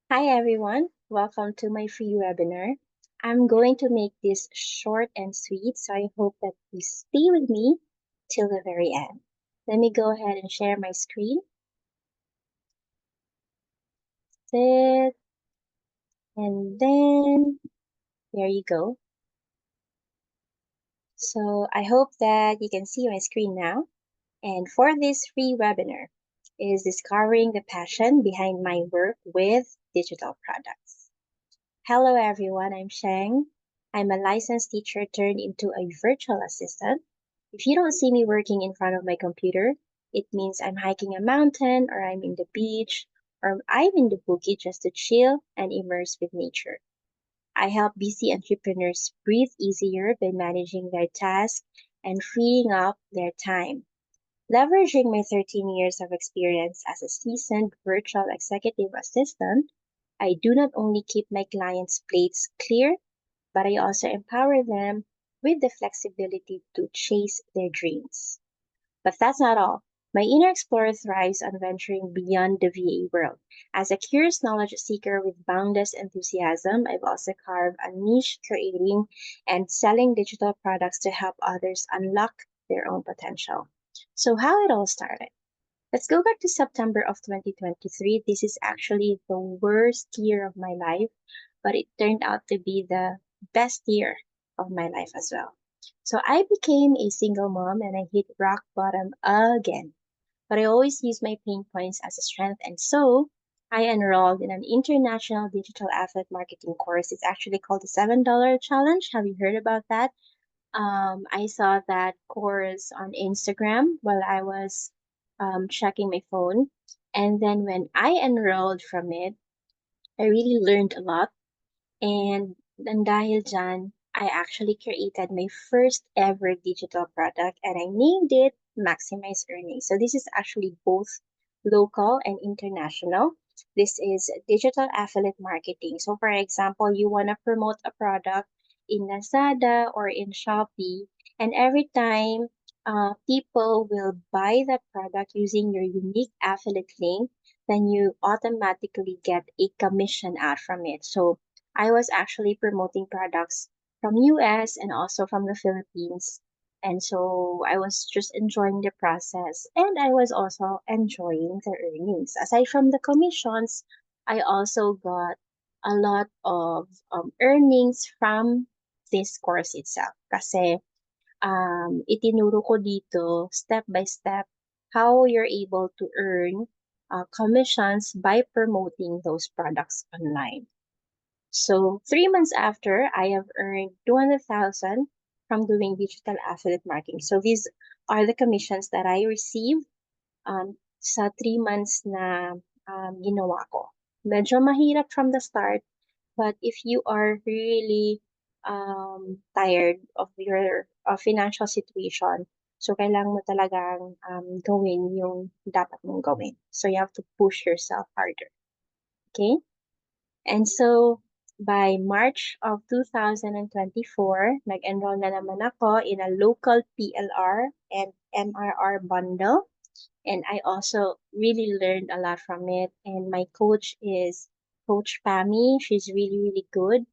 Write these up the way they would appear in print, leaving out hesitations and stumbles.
Hi everyone, welcome to my free webinar. I'm going to make this short and sweet, so I hope that you stay with me till the very end. Let me go ahead and share my screen. Sit, and then there you go. So I hope that you can see my screen now. And for this free webinar is discovering the passion behind my work with digital products. Hello everyone, I'm Sheng. I'm a licensed teacher turned into a virtual assistant. If you don't see me working in front of my computer, it means I'm hiking a mountain or I'm in the beach or I'm in the boogie just to chill and immerse with nature. I help busy entrepreneurs breathe easier by managing their tasks and freeing up their time. Leveraging my 13 years of experience as a seasoned virtual executive assistant, I do not only keep my clients' plates clear, but I also empower them with the flexibility to chase their dreams. But that's not all. My inner explorer thrives on venturing beyond the VA world. As a curious knowledge seeker with boundless enthusiasm, I've also carved a niche creating and selling digital products to help others unlock their own potential. So, how it all started. Let's go back to September of 2023. This is actually the worst year of my life, but it turned out to be the best year of my life as well. So I became a single mom and I hit rock bottom again. But I always use my pain points as a strength, and so I enrolled in an international digital affiliate marketing course. It's actually called the $7 challenge. Have you heard about that? I saw that course on Instagram while I was checking my phone. And then when I enrolled from it, I really learned a lot. And dahil dyan, I actually created my first ever digital product and I named it Maximize Earnings. So this is actually both local and international. This is digital affiliate marketing. So for example, you want to promote a product in Lazada or in Shopee, and every time people will buy that product using your unique affiliate link, then you automatically get a commission out from it. So I was actually promoting products from US and also from the Philippines. And so I was just enjoying the process and I was also enjoying the earnings. Aside from the commissions, I also got a lot of earnings from this course itself. Kasi itinuro ko dito step by step how you're able to earn commissions by promoting those products online. So 3 months after, I have earned 200,000 from doing digital affiliate marketing. So these are the commissions that I received sa 3 months na ginawa ko. Medyo mahirap from the start, but if you are really tired of your financial situation, so kailangan mo talagang gawin yung dapat mong gawin. So you have to push yourself harder. Okay? And so, by March of 2024, nag-enroll na naman ako in a local PLR and MRR bundle. And I also really learned a lot from it. And my coach is Coach Pami. She's really, really good.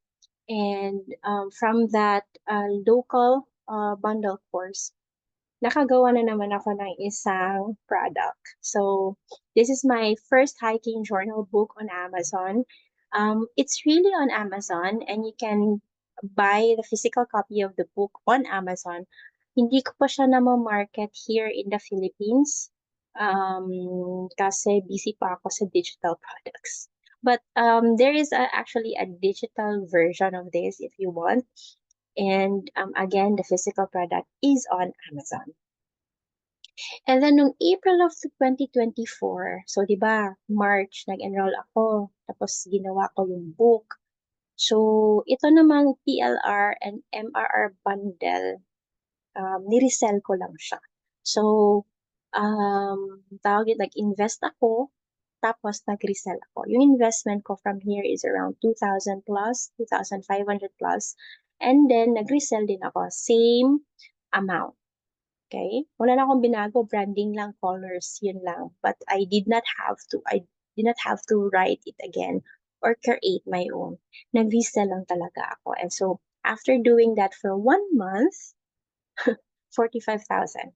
And from that local bundle course, nakagawa na naman ako ng isang product. So, this is my first hiking journal book on Amazon. It's really on Amazon and you can buy the physical copy of the book on Amazon. Hindi ko pa siya market here in the Philippines kasi busy pa ako sa digital products. But there is actually a digital version of this if you want. And again, the physical product is on Amazon. And then nung April of 2024, so 'di ba, March nag-enroll ako, tapos ginawa ko yung book. So ito namang PLR and MRR bundle, ni-resell ko lang siya. So, tawag yun, nag-invest ako, tapos nag-resell ako. Yung investment ko from here is around 2,000 plus, 2,500 plus. And then, nag-resell din ako, same amount. Okay? Wala na akong binago, branding lang, colors, yun lang. But I did not have to write it again or create my own. Nag-resell lang talaga ako. And so, after doing that for 1 month, 45,000.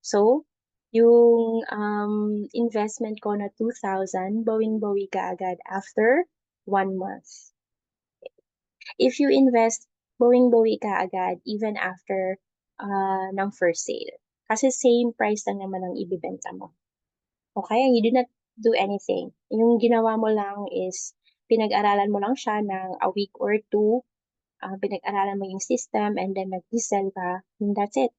So, yung investment ko na 2,000, bawing-bawi ka agad after 1 month. If you invest, bawing-bawi ka agad even after ng first sale. Kasi same price lang naman ang ibibenta mo. Okay? You do not do anything. Yung ginawa mo lang is pinag-aralan mo lang siya ng a week or two, pinag-aralan mo yung system and then nag-resell ka, and that's it.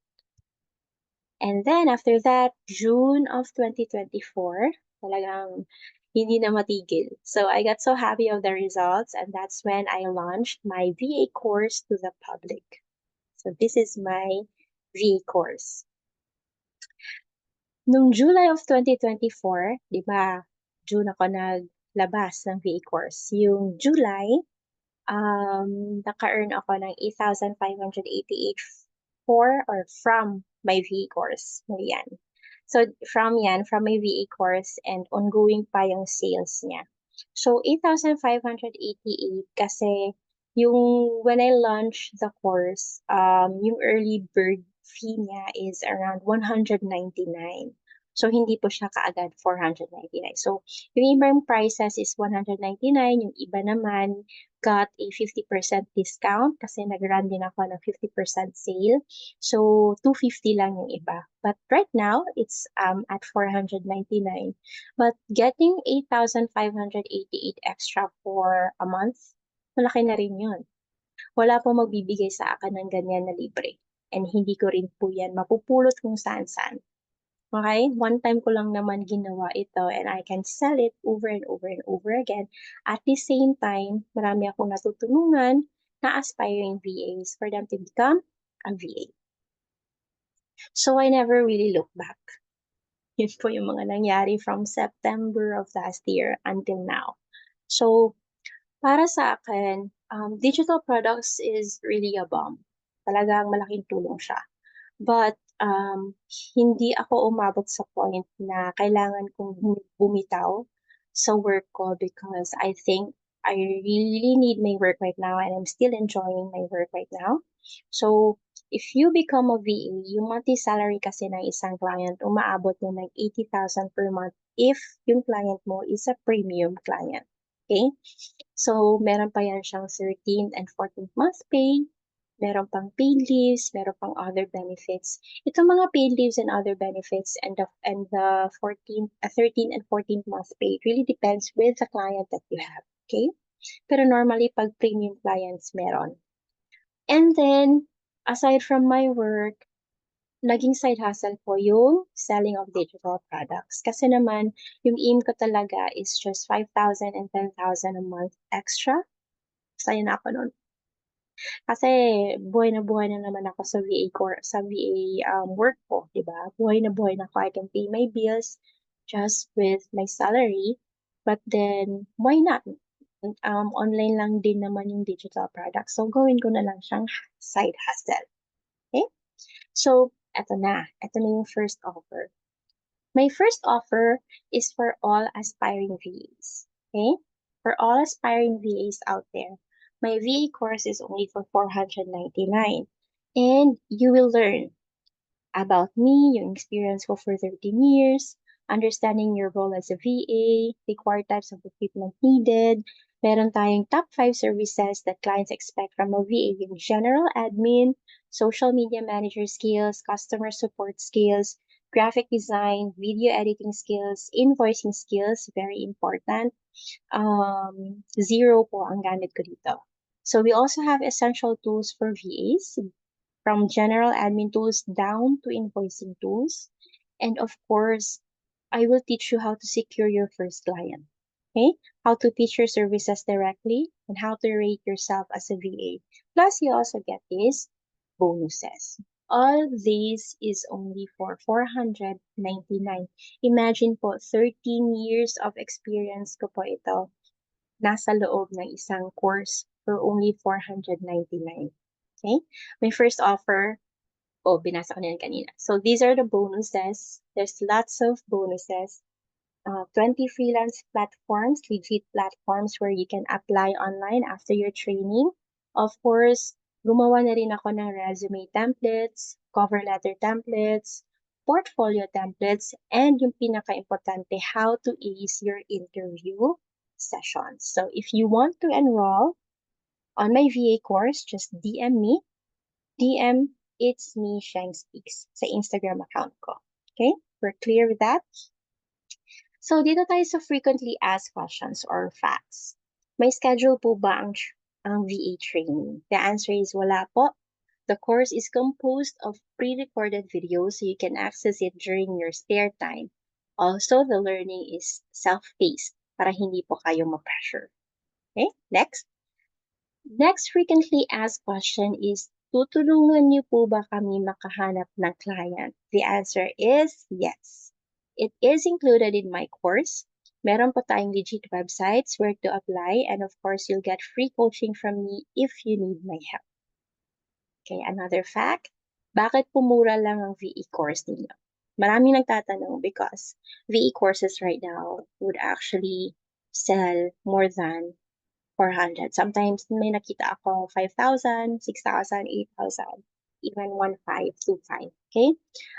And then after that, June of 2024, talagang hindi na matigil. So I got so happy of the results, and that's when I launched my VA course to the public. So this is my VA course. Nung July of 2024, di ba, June ako naglabas ng VA course. Yung July, naka-earn ako ng 8,588 for or from my VA course. Yan. So, from my VA course and ongoing pa yung sales niya. So, 8,588 kasi when I launched the course, yung early bird fee niya is around 199. So, hindi po siya kaagad 499. So, yung ibang prices is 199, yung iba naman got a 50% discount kasi nag-run din ako ng 50% sale. So, 250 lang yung iba. But right now, it's at 499. But getting 8,588 extra for a month, malaki na rin yun. Wala po magbibigay sa akin ng ganyan na libre. And hindi ko rin po yan mapupulot kung saan-saan. Okay? One time ko lang naman ginawa ito and I can sell it over and over and over again. At the same time, marami akong natutulungan na aspiring VAs for them to become a VA. So I never really look back. Yun po yung mga nangyari from September of last year until now. So, para sa akin, digital products is really a bomb. Talagang malaking tulong siya. But hindi ako umabot sa point na kailangan kong bumitaw sa work ko because I think I really need my work right now and I'm still enjoying my work right now. So, if you become a VA, yung monthly salary kasi ng isang client, umaabot na ng 80,000 per month if yung client mo is a premium client. Okay? So, meron pa yan siyang 13th and 14th month pay, meron pang paid leaves, meron pang other benefits. Itong mga paid leaves and other benefits and the 13 and 14th month pay really depends with the client that you have, okay? Pero normally, pag premium clients, meron. And then, aside from my work, naging side hustle ko yung selling of digital products. Kasi naman, yung aim ko talaga is just 5,000 and 10,000 a month extra. Saya na ako nun. Kasi buhay na naman ako sa VA work ko, 'di ba? Buhay na ako. I can pay my bills just with my salary. But then, why not? Online lang din naman yung digital products. So, gawin ko na lang siyang side hustle. Okay? So, eto na. Eto na yung first offer. My first offer is for all aspiring VAs. Okay? For all aspiring VAs out there, my VA course is only for 499. And you will learn about me, yung experience ko for 13 years, understanding your role as a VA, required types of equipment needed. Meron tayong top 5 services that clients expect from a VA, yung general admin, social media manager skills, customer support skills, graphic design, video editing skills, invoicing skills, very important. Zero po ang gamit ko dito. So we also have essential tools for VAs, from general admin tools down to invoicing tools. And of course, I will teach you how to secure your first client. Okay? How to pitch your services directly and how to rate yourself as a VA. Plus, you also get these bonuses. All these is only for 499. Imagine po, 13 years of experience ko po ito nasa loob ng isang course for only 499. Okay? My first offer, binasa ko na yan kanina. So these are the bonuses. There's lots of bonuses. 20 freelance platforms, legit platforms where you can apply online after your training. Of course, gumawa na rin ako ng resume templates, cover letter templates, portfolio templates, and yung pinaka-importante, how to ace your interview sessions. So if you want to enroll on my VA course, just DM me. DM It's Me Sheng Speaks sa Instagram account ko. Okay? We're clear with that? So, dito tayo sa frequently asked questions or facts. May schedule po ba ang VA training? The answer is wala po. The course is composed of pre-recorded videos so you can access it during your spare time. Also, the learning is self-paced para hindi po kayo ma-pressure. Okay, next. Next frequently asked question is, tutulungan niyo po ba kami makahanap ng client? The answer is yes. It is included in my course. Meron po tayong legit websites where to apply, and of course, you'll get free coaching from me if you need my help. Okay, another fact, bakit po mura lang ang VE course ninyo? Maraming nagtatanong because VE courses right now would actually sell more than 400. Sometimes may nakita ako 5,000, 6,000, 8,000, even 1,525. Okay?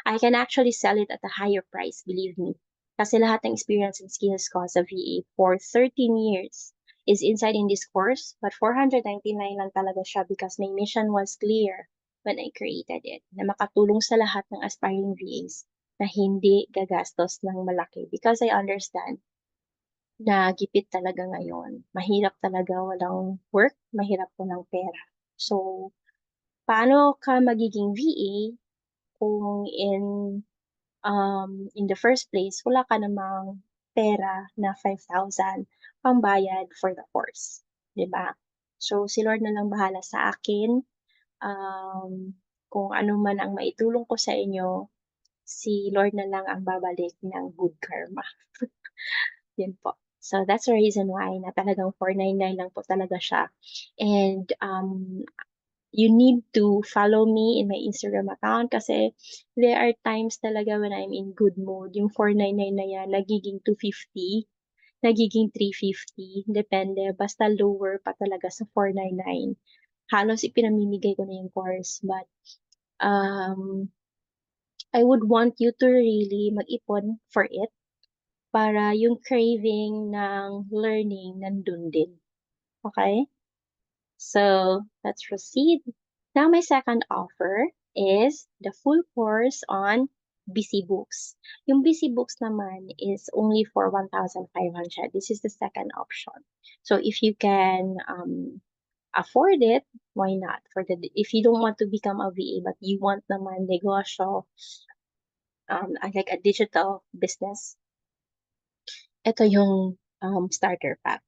I can actually sell it at a higher price, believe me. Kasi lahat ng experience and skills ko sa VA for 13 years is inside in this course, but 499 lang talaga siya because my mission was clear when I created it, na makatulong sa lahat ng aspiring VAs na hindi gagastos ng malaki because I understand na gipit talaga ngayon. Mahirap talaga walang work, mahirap walang pera. So, paano ka magiging VA kung in the first place, wala ka namang pera na 5,000 pambayad for the course, 'di ba? So, si Lord na lang bahala sa akin. Kung ano man ang maitulong ko sa inyo, si Lord na lang ang babalik ng good karma. Yun po. So, that's the reason why na talagang 499 lang po talaga siya. And you need to follow me in my Instagram account kasi there are times talaga when I'm in good mood, yung 499 na yan, nagiging 250, nagiging 350, depende. Basta lower pa talaga sa 499. Halos ipinamimigay ko na yung course. But um, I would want you to really mag-ipon for it para yung craving ng learning nandun din. Okay? So, let's proceed. Now, my second offer is the full course on BC Books. Yung BC Books naman is only for 1,500. This is the second option. So, if you can afford it, why not? If you don't want to become a VA but you want naman negosyo, like a digital business, ito yung starter pack.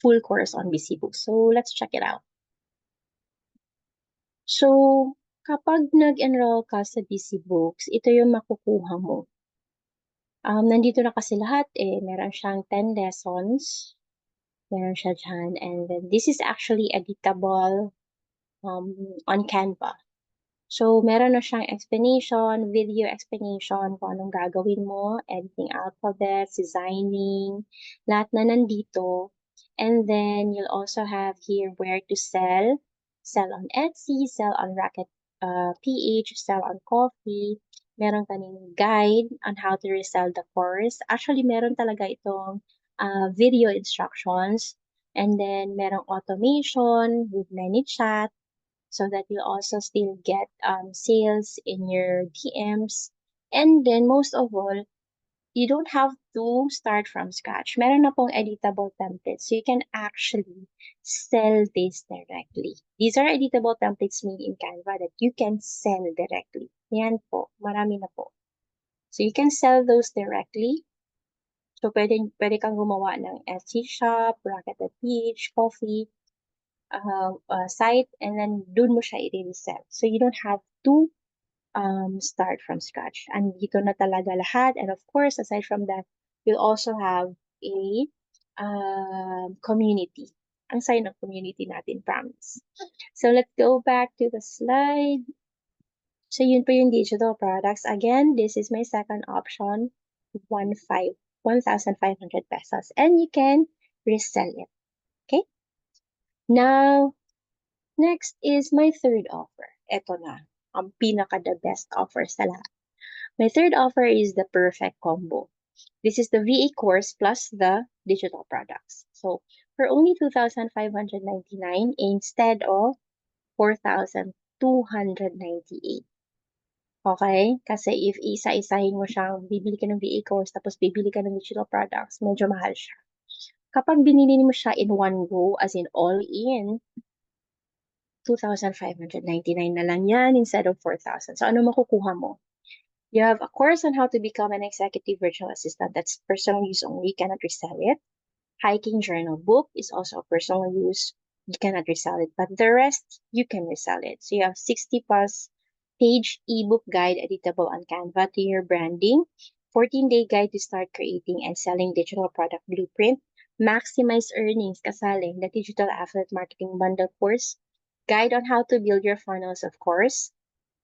Full course on BC Books. So, let's check it out. So, kapag nag-enroll ka sa BC Books, ito yung makukuha mo. Nandito na kasi lahat eh. Meron siyang 10 lessons. Meron siya dyan. And then, this is actually editable on Canva. So, meron na siyang explanation, video explanation kung anong gagawin mo, editing alphabets, designing, lahat na nandito. And then, you'll also have here where to sell on Etsy, sell on Rocket PH, sell on Coffee. Meron kaning guide on how to resell the course. Actually, meron talaga itong video instructions. And then, merong automation with ManyChat, so that you also still get sales in your DMs. And then most of all, you don't have to start from scratch. Meron na pong editable templates, so you can actually sell this directly. These are editable templates made in Canva that you can sell directly. Yan po, marami na po. So you can sell those directly. So pwede kang gumawa ng Etsy shop, Rocket.ph, Coffee, site, and then dun mo siya i-resell. So you don't have to start from scratch. Andito na talaga lahat. And of course, aside from that, you'll also have a community. Ang sign ng community natin, promise. So let's go back to the slide. So yun po yung digital products. Again, this is my second option. 1,500 pesos, and you can resell it. Okay? Now, next is my third offer. Ito na, ang pinaka-the best offer sa lahat. My third offer is the perfect combo. This is the VA course plus the digital products. So, for only 2,599 instead of 4,298. Okay? Kasi if isa-isahin mo siyang bibili ka ng VA course tapos bibili ka ng digital products, medyo mahal siya. Kapag binili mo siya in one go, as in all in, 2,599 na lang yan instead of 4,000. So, ano makukuha mo? You have a course on how to become an executive virtual assistant. That's personal use only. You cannot resell it. Hiking journal book is also a personal use. You cannot resell it. But the rest, you can resell it. So you have 60 plus page ebook guide editable on Canva to your branding, 14-day guide to start creating and selling digital product blueprint, maximize earnings kasali, the digital affiliate marketing bundle course, guide on how to build your funnels, of course,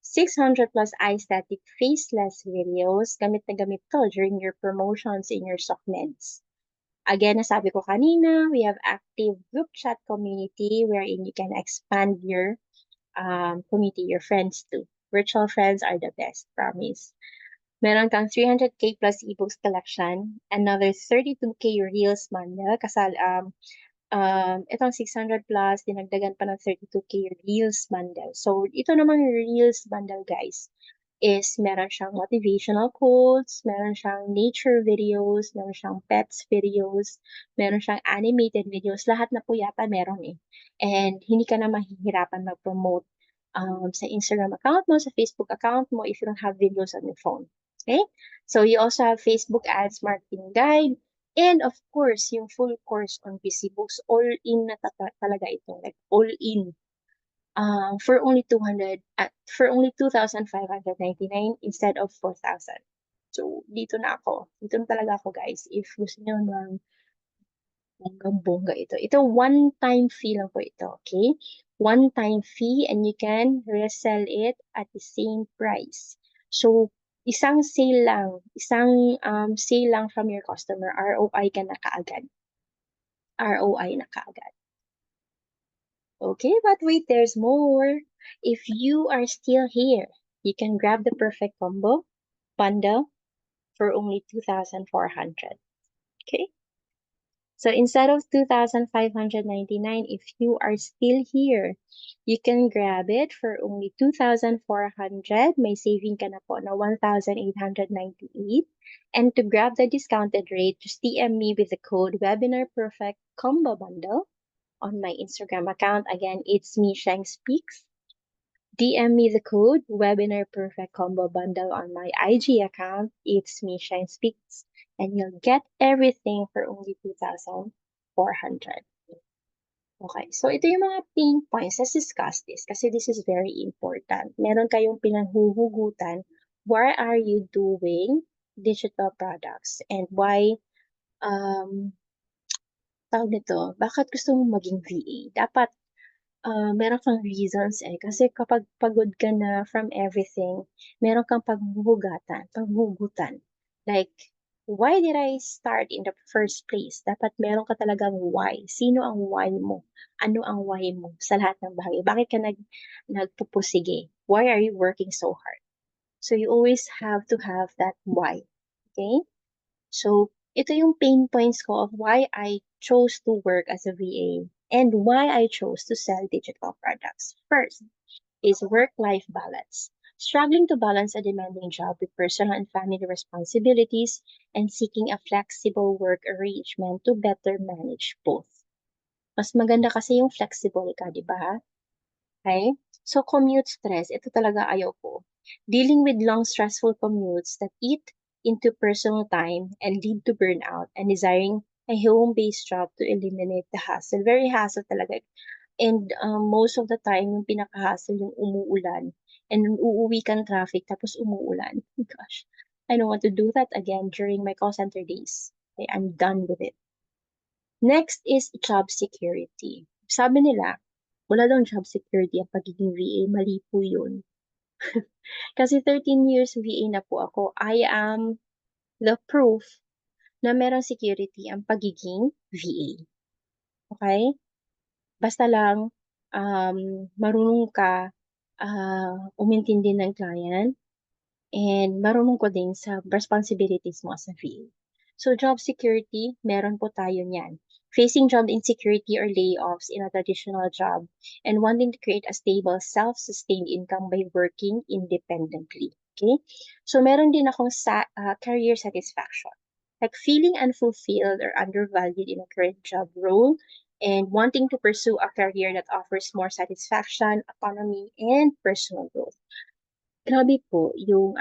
600 plus aesthetic faceless videos, gamit na gamit to during your promotions in your SOCMEDs. Again, nasabi ko kanina, we have active group chat community wherein you can expand your community, your friends too. Virtual friends are the best, promise. Meron kang 300k plus ebooks collection, another 32k Reels bundle, itong 600 plus, dinagdagan pa ng 32k Reels bundle. So, ito naman Reels bundle, guys, is meron siyang motivational quotes, meron siyang nature videos, meron siyang pets videos, meron siyang animated videos. Lahat na po yata meron eh. And hindi ka na mahihirapan mag-promote sa Instagram account mo, sa Facebook account mo if you don't have videos on your phone. Okay? So, you also have Facebook Ads Marketing Guide, and of course, yung full course on PC Books, all in na talaga ito, like all in. For only 2,599 instead of 4,000. So, dito na ako. Dito na talaga ako, guys. If gusto niyo ng bonggang-bongga ito. Ito, one-time fee lang po ito, okay? One-time fee and you can resell it at the same price. So, isang sale lang from your customer, ROI ka na kaagad. ROI na kaagad. Okay, but wait, there's more. If you are still here, you can grab the perfect combo bundle for only 2,400. Okay? So instead of 2,599, if you are still here, you can grab it for only 2,400. May saving ka na po na 1,898. And to grab the discounted rate, just DM me with the code Webinar Perfect Combo Bundle on my Instagram account. Again, it's me, Sheng Speaks. DM me the code Webinar Perfect Combo Bundle on my IG account. It's me, Sheng Speaks. And you'll get everything for only 2,400. Okay, so ito yung mga pain points. Let's discuss this kasi this is very important. Meron kayong pinanghuhugutan. Why are you doing digital products? And why, tawag nito, bakit gusto mo maging VA? Dapat meron kang reasons eh. Kasi kapag pagod ka na from everything, meron kang paghugutan. Like, why did I start in the first place? Dapat meron ka talagang why. Sino ang why mo? Ano ang why mo sa lahat ng bagay? Bakit ka nagpupusige? Why are you working so hard? So, you always have to have that why. Okay? So, ito yung pain points ko of why I chose to work as a VA and why I chose to sell digital products. First is work-life balance. Struggling to balance a demanding job with personal and family responsibilities and seeking a flexible work arrangement to better manage both. Mas maganda kasi yung flexible ka, di ba? Okay? So, commute stress, ito talaga ayaw ko. Dealing with long, stressful commutes that eat into personal time and lead to burnout and desiring a home-based job to eliminate the hassle. Very hassle talaga. And most of the time, yung pinaka-hassle yung umuulan. And uuwi kang traffic tapos umuulan. Gosh, I don't want to do that again during my call center days. Okay, I'm done with it. Next is job security. Sabi nila, wala daw job security ang pagiging VA. Mali po yun. Kasi 13 years VA na po ako. I am the proof na merong security ang pagiging VA. Okay? Basta lang, marunong ka, umintindi ng client and marunong ko din sa responsibilities mo as a VA. So, job security, meron po tayo niyan. Facing job insecurity or layoffs in a traditional job and wanting to create a stable, self-sustained income by working independently. Okay? So, meron din akong career satisfaction. Like feeling unfulfilled or undervalued in a current job role and wanting to pursue a career that offers more satisfaction, autonomy, and personal growth. Grabe po yung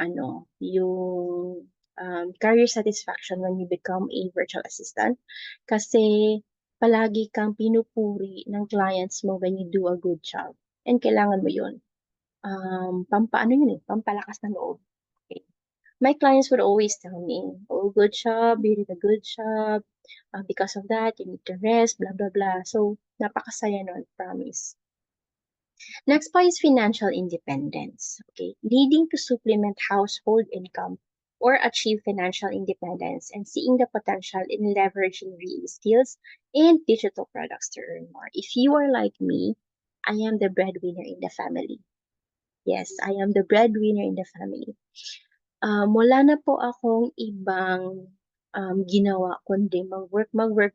career satisfaction when you become a virtual assistant. Kasi palagi kang pinupuri ng clients mo when you do a good job. And kailangan mo yun. Pampaano yun eh, pampalakas ng loob. Okay. My clients would always tell me, oh, good job, you did a good job. Because of that, you need to rest, blah, blah, blah. So, napakasaya nun, promise. Next po is financial independence. Okay, needing to supplement household income or achieve financial independence and seeing the potential in leveraging VA skills and digital products to earn more. If you are like me, I am the breadwinner in the family. Yes, I am the breadwinner in the family. Wala na po akong ibang ginawa kundi mag-work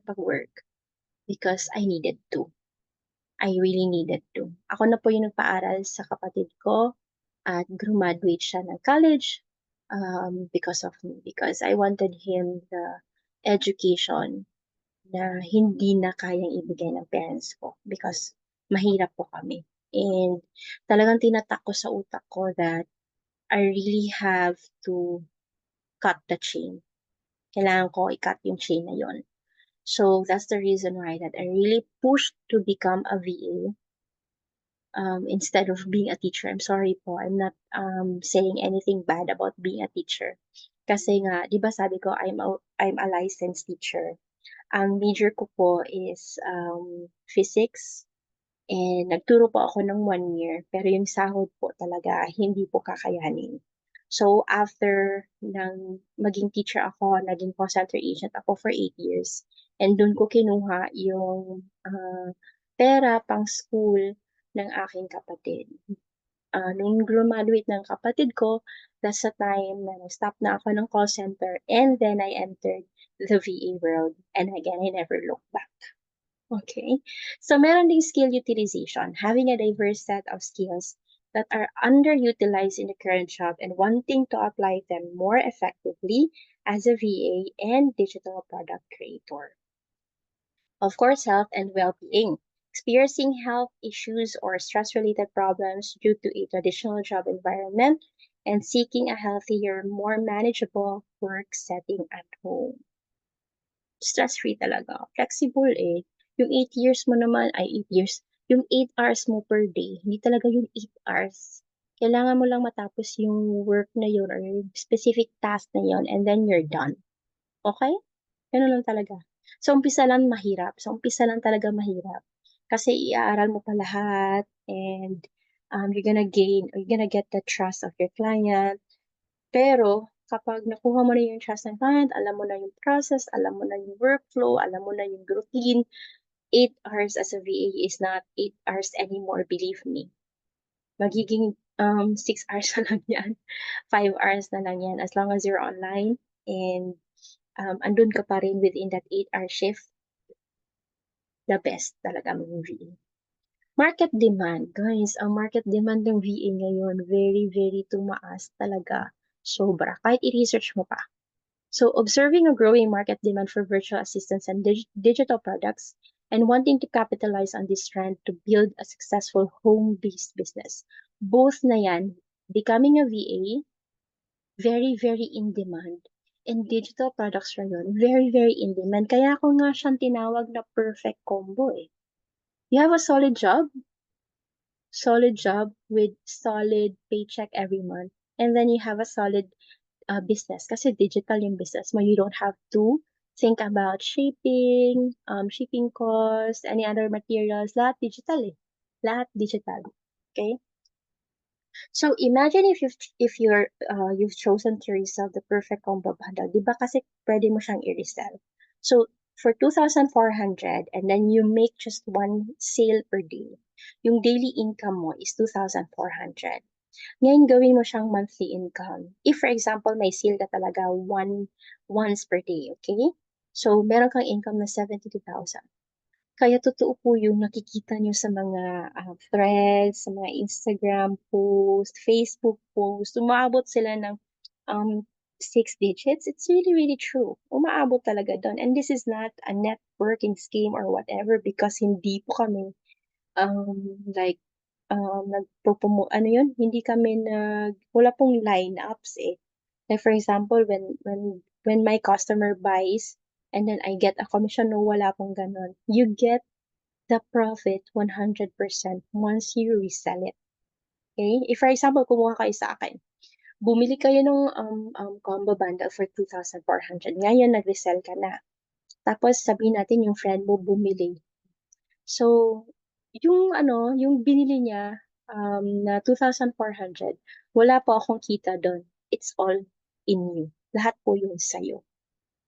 because I needed to. I really needed to. Ako na po yung nagpaaral sa kapatid ko at graduate siya ng college because of me. Because I wanted him the education na hindi na kayang ibigay ng parents ko because mahirap po kami. And talagang tinatak ko sa utak ko that I really have to cut the chain. Kailangan ko i-cut yung chain na yon. So that's the reason why that I really pushed to become a VA instead of being a teacher. I'm sorry po, I'm not saying anything bad about being a teacher. Kasi nga, di ba sabi ko, I'm a licensed teacher. Ang major ko po is physics and nagturo po ako ng 1 year pero yung sahod po talaga hindi po kakayanin. So after ng maging teacher ako, naging call center agent ako for 8 years and doon ko kinuha yung pera pang school ng aking kapatid. Nung graduate ng kapatid ko, that's the time na nag-stop na ako ng call center and then I entered the VA world and again, I never looked back. Okay? So meron ding skill utilization, having a diverse set of skills that are underutilized in the current job and wanting to apply them more effectively as a VA and digital product creator. Of course, health and well-being. Experiencing health issues or stress-related problems due to a traditional job environment and seeking a healthier, more manageable work setting at home. Stress-free talaga. Flexible eh. Yung 8 years mo naman, ay 8 years, yung 8 hours mo per day, hindi talaga yung 8 hours. Kailangan mo lang matapos yung work na yun or yung specific task na yun and then you're done. Okay? Ganun lang talaga. So, umpisa lang mahirap. So, umpisa lang talaga mahirap. Kasi iaaral mo pa lahat and you're gonna get the trust of your client. Pero, kapag nakuha mo na yung trust ng client, alam mo na yung process, alam mo na yung workflow, alam mo na yung routine, 8 hours as a VA is not 8 hours anymore, believe me. Magiging 6 hours na lang yan. 5 hours na lang yan as long as you're online and andun ka pa rin within that 8-hour shift, the best talaga maging VA. Market demand. Guys, ang market demand ng VA ngayon, very, very tumaas talaga. Sobra. Kahit i-research mo pa. So, observing a growing market demand for virtual assistants and digital products and wanting to capitalize on this trend to build a successful home-based business. Both na yan, becoming a VA, very, very in demand. And digital products ngayon, very, very in demand. Kaya ako nga siyang tinawag na perfect combo eh. You have a solid job with solid paycheck every month. And then you have a solid business. Kasi digital yung business mo. You don't have to think about shipping costs, any other materials. Lahat digital eh. Lahat digital. Okay? So imagine if you've chosen to resell the perfect combo bundle, 'di ba kasi pwede mo siyang i-resell. So for 2,400 and then you make just one sale per day. Yung daily income mo is 2,400. Ngayon gawin mo siyang monthly income. If for example may sale ka talaga once per day, okay? So meron kang income na 72,000. Kaya totoo po yung nakikita niyo sa mga, threads, sa mga Instagram post, Facebook post, umaabot sila ng, um, 6 digits. It's really, really true. Umaabot talaga dun and this is not a networking scheme or whatever because hindi po kami, like, ano yun, hindi kami wala pong lineups, eh. Like for example, when my customer buys and then I get a commission, no, wala pong gano'n. You get the profit 100% once you resell it, okay? If for example, kumuha kayo sa akin, bumili kayo nung, combo bundle for 2,400, ngayon nag-resell ka na, tapos sabihin natin yung friend mo bumili. So, yung ano, yung binili niya, na 2,400, wala po akong kita dun. It's all in you. Lahat po yun sa'yo.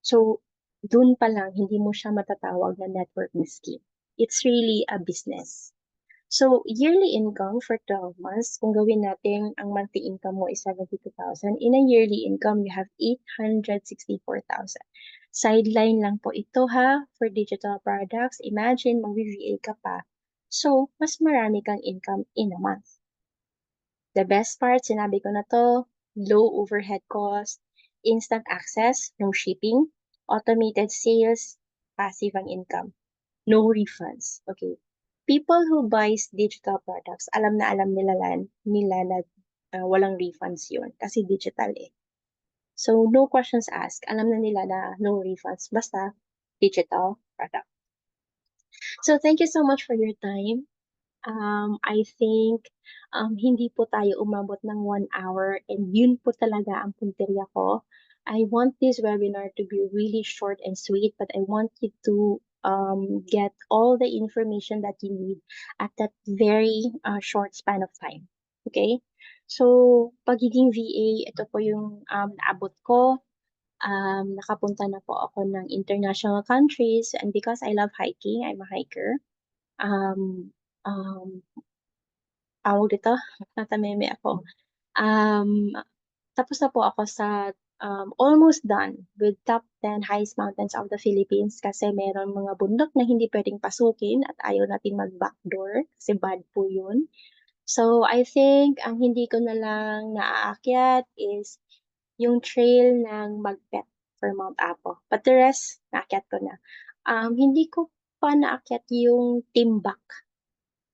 So, dun pa lang hindi mo siya matatawag na networking scheme. It's really a business. So, yearly income for 12 months, kung gawin natin ang monthly income mo is 72,000, in a yearly income, you have 864,000. Sideline lang po ito ha, for digital products. Imagine, mag-VA ka pa. So, mas marami kang income in a month. The best part, sinabi ko na to, low overhead cost, instant access, no shipping, automated sales, passive ang income, no refunds. Okay. People who buys digital products, alam na alam nila na walang refunds yun kasi digital eh. So, no questions asked. Alam na nila na no refunds, basta digital product. So, thank you so much for your time. I think hindi po tayo umabot ng 1 hour and yun po talaga ang punteriya ko. I want this webinar to be really short and sweet, but I want you to get all the information that you need at that very short span of time. Okay? So, pagiging VA, ito po yung naabot ko. Nakapunta na po ako ng international countries and because I love hiking, I'm a hiker. Um, um, Tawag dito, natameme ako. Um, Tapos na po ako sa almost done with top 10 highest mountains of the Philippines kasi meron mga bundok na hindi pwedeng pasukin at ayaw natin mag-backdoor kasi bad po yun. So, I think ang hindi ko na lang naaakyat is yung trail ng Magpet for Mount Apo. But the rest, naakyat ko na. Hindi ko pa naakyat yung Timbak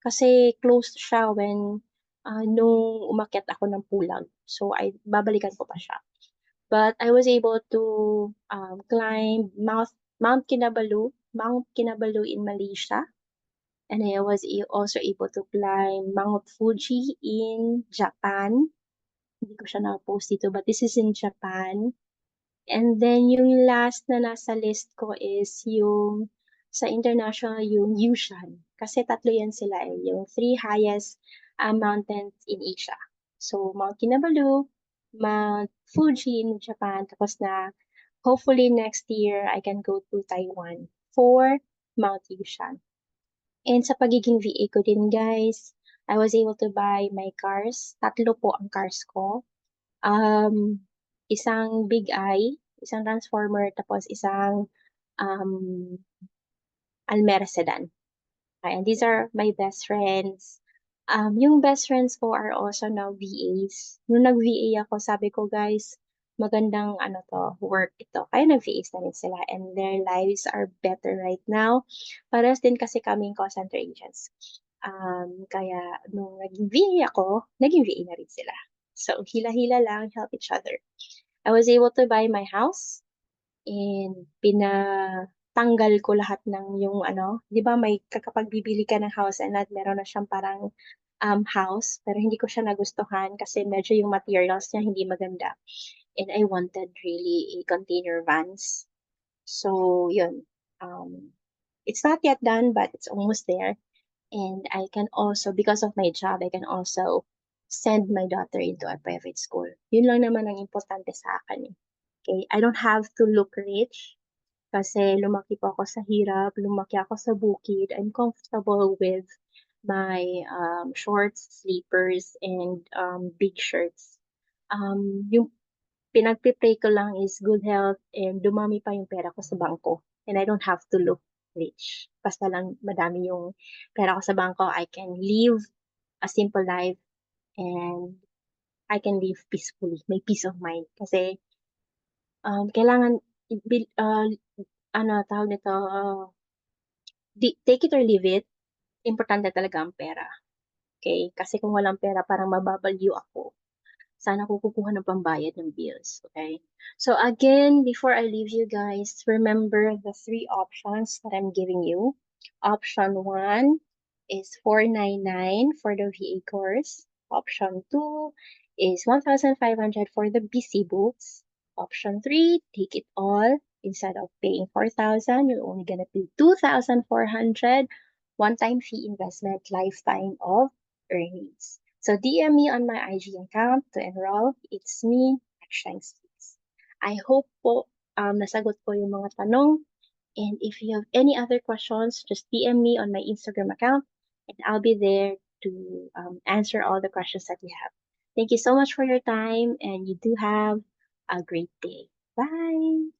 kasi closed siya nung umakyat ako ng Pulag. So, babalikan ko pa siya. But I was able to climb Mount Kinabalu in Malaysia. And I was also able to climb Mount Fuji in Japan. Hindi ko siya na-post dito, but this is in Japan. And then yung last na nasa list ko is yung sa international yung Yushan. Kasi tatlo yan sila eh, yung three highest mountains in Asia. So Mount Kinabalu, Mount Fuji in Japan, tapos na hopefully next year I can go to Taiwan for Mount Yushan. And sa pagiging VA ko din guys, I was able to buy my cars. Tatlo po ang cars ko. Um, Isang Big Eye, isang Transformer, tapos isang um, Almera sedan. And these are my best friends. Yung best friends ko are also now VAs. Nung nag-VA ako, sabi ko, guys, magandang ano to, work ito. Kaya nag-VAs na rin sila and their lives are better right now. Pares din kasi kaming call center agents. Kaya nung naging VA ako, naging VA na rin sila. So, hila-hila lang, help each other. I was able to buy my house and pinatanggal ko lahat ng yung ano, 'di ba may kapag bibili ka ng house and lot, meron na siyang parang house, pero hindi ko siya nagustuhan kasi medyo yung materials niya hindi maganda. And I wanted really a container vans. So, yun. It's not yet done, but it's almost there. And I can also, because of my job, I can also send my daughter into a private school. Yun lang naman ang importante sa akin eh. Okay, I don't have to look rich kasi lumaki po ako sa hirap, lumaki ako sa bukid. I'm comfortable with my shorts, sleepers, and big shirts. Yung pinagpipray ko lang is good health and dumami pa yung pera ko sa bangko. And I don't have to look rich. Basta lang madami yung pera ko sa bangko, I can live a simple life and I can live peacefully. May peace of mind. Kasi kailangan, ano, tawag nito, take it or leave it, importante talaga ang pera. Okay? Kasi kung walang pera, parang mababalyo ako. Sana ko kukuha ng pambayad ng bills. Okay? So again, before I leave you guys, remember the three options that I'm giving you. Option 1 is 499 for the VA course. Option 2 is 1,500 for the BC books. Option 3, take it all. Instead of paying 4,000, you're only gonna pay 2,400. One-time fee investment, lifetime of earnings. So DM me on my IG account to enroll. It's me, Shine Speaks. I hope po nasagot ko yung mga tanong. And if you have any other questions, just DM me on my Instagram account and I'll be there to answer all the questions that you have. Thank you so much for your time and you do have a great day. Bye.